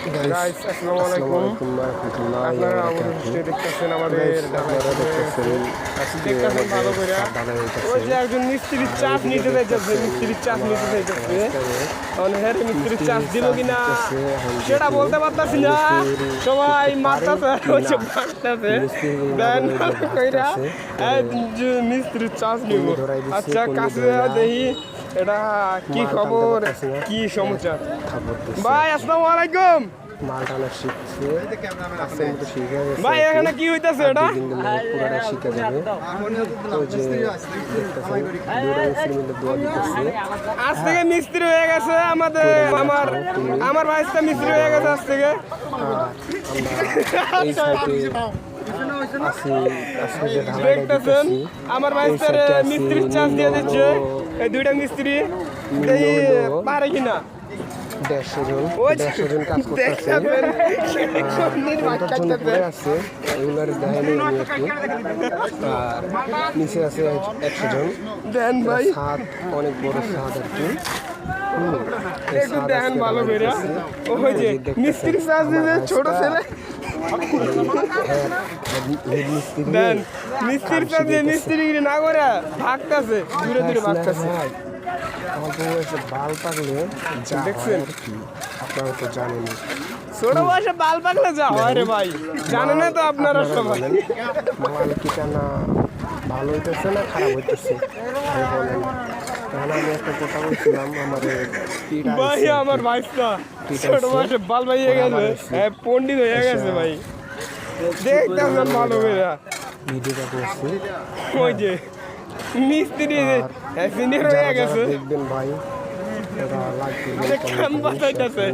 guys আসসালামু আলাইকুম আপনারা অবশ্যই দেখতেছেন আমাদের দেখতেছেন ভালো করে ওই যে একজন মিস্ত্রির চাপ নিতে যাইতেছে মিস্ত্রির চাপ নিতে যাইতেছে তাহলে হ্যাঁ মিস্ত্রির চাপ দিব কিনা সেটা বলতে পারতাছি না সবাই মারতাছে ওই যে মারতাছে দেন কইরা মিস্ত্রির চাপ নিব আচ্ছা কাছে দেখি এটা কি খবর কি সমস্যা ভাই আসসালামু আলাইকুম মালটানা শিখছে আস্তে মতো শিখে গেছে ভাই এখানে কি হইতাছে এটা পুরাটা শিখে যাবে ওই যে আজ থেকে মিস্ত্রি হয়ে গেছে আমাদের আমার ভাইস্তা মিস্ত্রি হয়ে গেছে আজ থেকে দেখতেছেন আমার ভাইস্তার মিস্ত্রির চাষ দিয়ে দিচ্ছে এই দুইটা মিস্ত্রি পারে কিনা 150 জন কাজ করতেছে আছে এগুলোর দেখাইলে আর নিচে আছে 100 জন দেন ভাই ছাদ অনেক বড় ছাদ আর কি একটু দেন ভালো করে ওই যে মিস্ত্রি চাষ দিবে ছোট ছেলে দেন মিস্ত্রির চাষ দিয়ে মিস্ত্রি না করে ভাগতেছে দূরে দূরে ভাগতেছে আমার বউ এসে বাল পাকলে দেখছেন আপনারা তো জানেন ছোট বয়সে বাল পাকলে যা হয় রে ভাই জানেন না তো আপনারা সবাই মাল ঠিকানা ভালো হইতেছে না খারাপ হইতেছে বলেন তাহলে আমি একটা কথা বলছিলাম আমাদের ভাই আমার ভাইস্তা ছোট বয়সে বাল ভাইয়ে গেছে পণ্ডিত হয়ে গেছে ভাই দেখতেছেন ভালো করে ভিডিওটা করছি ওই যে মিস্ত্রি সিনিয়র হয়ে গেছে দেখবেন ভাই এটা লাইক কাম বাঁচাইতেছে